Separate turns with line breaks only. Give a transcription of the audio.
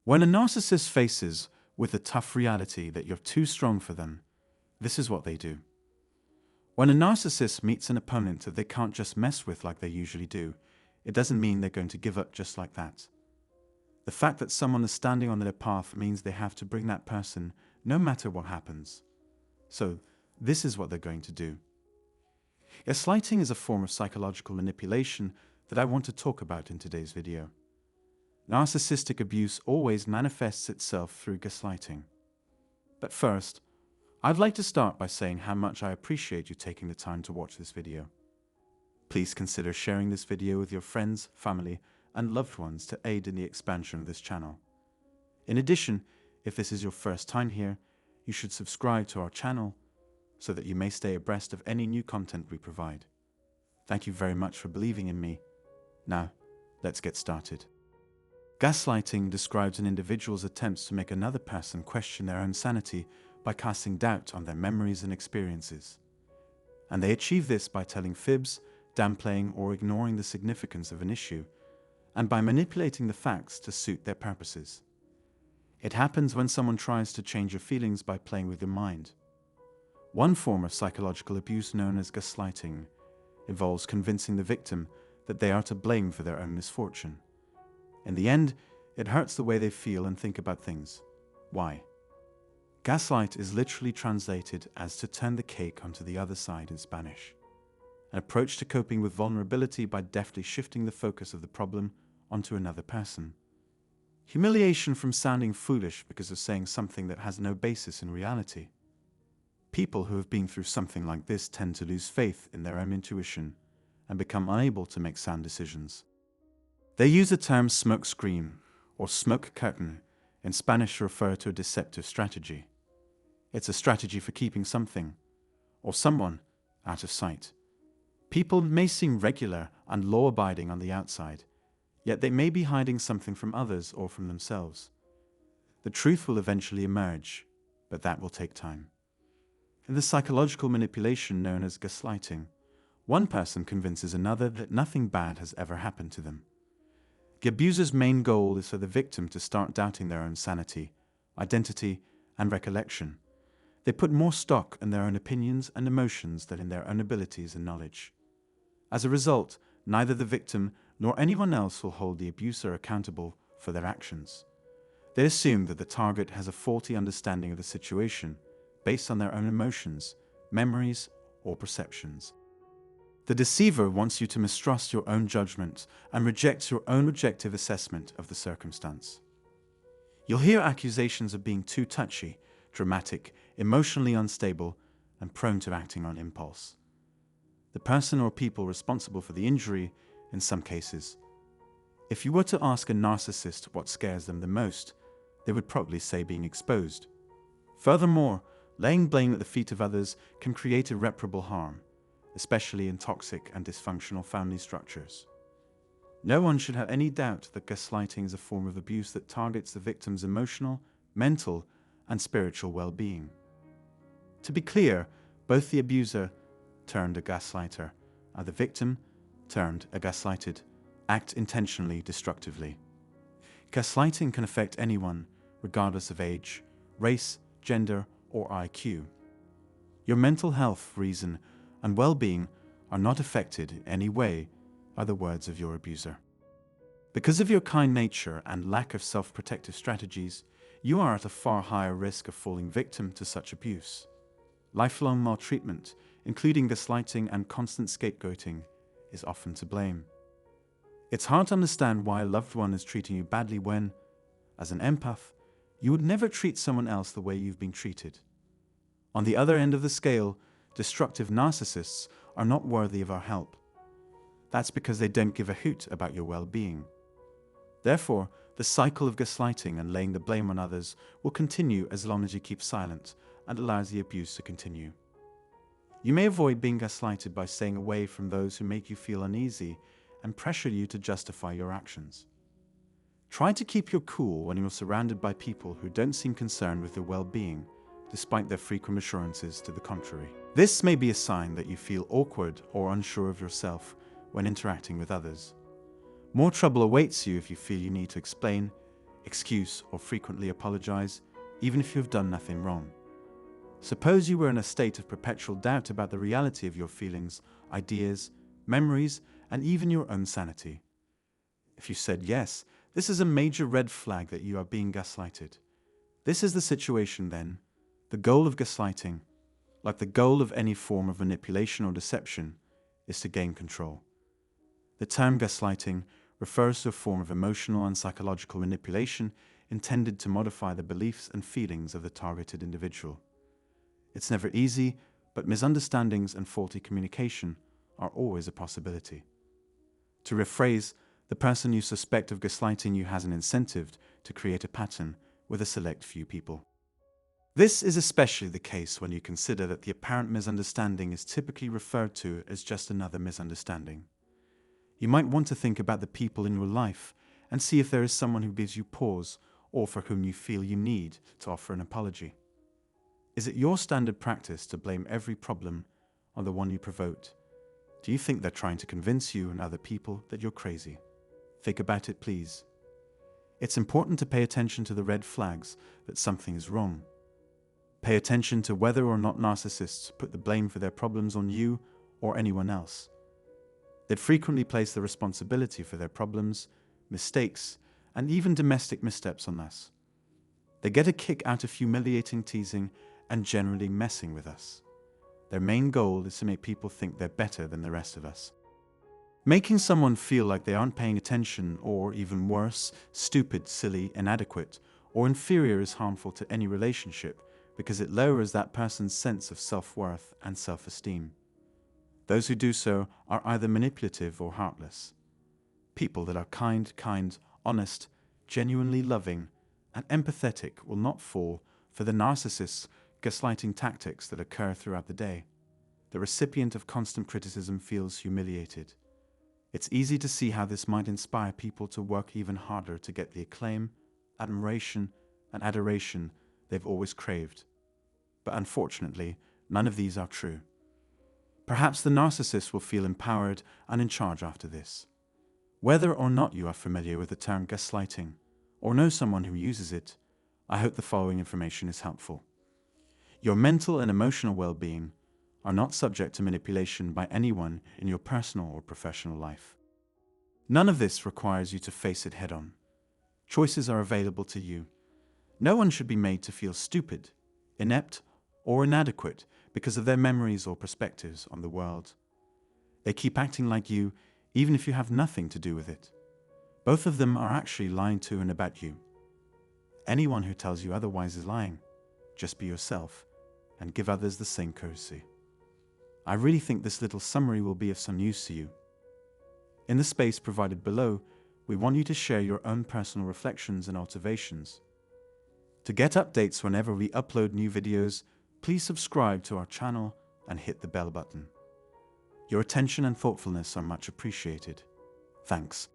When a narcissist faces with the tough reality that you're too strong for them, this is what they do. When a narcissist meets an opponent that they can't just mess with like they usually do, it doesn't mean they're going to give up just like that. The fact that someone is standing on their path means they have to bring that person no matter what happens. So, this is what they're going to do. Gaslighting is a form of psychological manipulation that I want to talk about in today's video. Narcissistic abuse always manifests itself through gaslighting. But first, I'd like to start by saying how much I appreciate you taking the time to watch this video. Please consider sharing this video with your friends, family, and loved ones to aid in the expansion of this channel. In addition, if this is your first time here, you should subscribe to our channel so that you may stay abreast of any new content we provide. Thank you very much for believing in me. Now, let's get started. Gaslighting describes an individual's attempts to make another person question their own sanity by casting doubt on their memories and experiences. And they achieve this by telling fibs, downplaying, or ignoring the significance of an issue, and by manipulating the facts to suit their purposes. It happens when someone tries to change your feelings by playing with your mind. One form of psychological abuse known as gaslighting involves convincing the victim that they are to blame for their own misfortune. In the end, it hurts the way they feel and think about things. Why? Gaslight is literally translated as to turn the cake onto the other side in Spanish, an approach to coping with vulnerability by deftly shifting the focus of the problem onto another person. Humiliation from sounding foolish because of saying something that has no basis in reality. People who have been through something like this tend to lose faith in their own intuition and become unable to make sound decisions. They use the term smoke screen or smoke curtain in Spanish to refer to a deceptive strategy. It's a strategy for keeping something or someone out of sight. People may seem regular and law-abiding on the outside, yet they may be hiding something from others or from themselves. The truth will eventually emerge, but that will take time. In the psychological manipulation known as gaslighting, one person convinces another that nothing bad has ever happened to them. The abuser's main goal is for the victim to start doubting their own sanity, identity, and recollection. They put more stock in their own opinions and emotions than in their own abilities and knowledge. As a result, neither the victim nor anyone else will hold the abuser accountable for their actions. They assume that the target has a faulty understanding of the situation based on their own emotions, memories, or perceptions. The deceiver wants you to mistrust your own judgment and reject your own objective assessment of the circumstance. You'll hear accusations of being too touchy, dramatic, emotionally unstable, and prone to acting on impulse. The person or people responsible for the injury, in some cases. If you were to ask a narcissist what scares them the most, they would probably say being exposed. Furthermore, laying blame at the feet of others can create irreparable harm, especially in toxic and dysfunctional family structures. No one should have any doubt that gaslighting is a form of abuse that targets the victim's emotional, mental, and spiritual well-being. To be clear, both the abuser turned a gaslighter and the victim turned a gaslighted act intentionally destructively. Gaslighting can affect anyone, regardless of age, race, gender, or IQ. Your mental health, reason, and well-being are not affected in any way by the words of your abuser. Because of your kind nature and lack of self-protective strategies, you are at a far higher risk of falling victim to such abuse. Lifelong maltreatment, including gaslighting and constant scapegoating, is often to blame. It's hard to understand why a loved one is treating you badly when, as an empath, you would never treat someone else the way you've been treated. On the other end of the scale, destructive narcissists are not worthy of our help. That's because they don't give a hoot about your well-being. Therefore, the cycle of gaslighting and laying the blame on others will continue as long as you keep silent and allows the abuse to continue. You may avoid being gaslighted by staying away from those who make you feel uneasy and pressure you to justify your actions. Try to keep your cool when you're surrounded by people who don't seem concerned with your well-being, despite their frequent assurances to the contrary. This may be a sign that you feel awkward or unsure of yourself when interacting with others. More trouble awaits you if you feel you need to explain, excuse, or frequently apologize, even if you have done nothing wrong. Suppose you were in a state of perpetual doubt about the reality of your feelings, ideas, memories, and even your own sanity. If you said yes, this is a major red flag that you are being gaslighted. This is the situation then. The goal of gaslighting, like the goal of any form of manipulation or deception, is to gain control. The term gaslighting refers to a form of emotional and psychological manipulation intended to modify the beliefs and feelings of the targeted individual. It's never easy, but misunderstandings and faulty communication are always a possibility. To rephrase, the person you suspect of gaslighting you has an incentive to create a pattern with a select few people. This is especially the case when you consider that the apparent misunderstanding is typically referred to as just another misunderstanding. You might want to think about the people in your life and see if there is someone who gives you pause or for whom you feel you need to offer an apology. Is it your standard practice to blame every problem on the one you provoked? Do you think they're trying to convince you and other people that you're crazy? Think about it, please. It's important to pay attention to the red flags that something is wrong. Pay attention to whether or not narcissists put the blame for their problems on you or anyone else. They'd frequently place the responsibility for their problems, mistakes, and even domestic missteps on us. They get a kick out of humiliating teasing and generally messing with us. Their main goal is to make people think they're better than the rest of us. Making someone feel like they aren't paying attention or, even worse, stupid, silly, inadequate, or inferior is harmful to any relationship because it lowers that person's sense of self-worth and self-esteem. Those who do so are either manipulative or heartless. People that are kind, honest, genuinely loving, and empathetic will not fall for the narcissist's gaslighting tactics that occur throughout the day. The recipient of constant criticism feels humiliated. It's easy to see how this might inspire people to work even harder to get the acclaim, admiration, and adoration they've always craved. But unfortunately, none of these are true. Perhaps the narcissist will feel empowered and in charge after this. Whether or not you are familiar with the term gaslighting, or know someone who uses it, I hope the following information is helpful. Your mental and emotional well-being are not subject to manipulation by anyone in your personal or professional life. None of this requires you to face it head-on. Choices are available to you. No one should be made to feel stupid, inept, or inadequate because of their memories or perspectives on the world. They keep acting like you even if you have nothing to do with it. Both of them are actually lying to and about you. Anyone who tells you otherwise is lying. Just be yourself and give others the same courtesy. I really think this little summary will be of some use to you. In the space provided below, we want you to share your own personal reflections and observations. To get updates whenever we upload new videos, please subscribe to our channel and hit the bell button. Your attention and thoughtfulness are much appreciated. Thanks.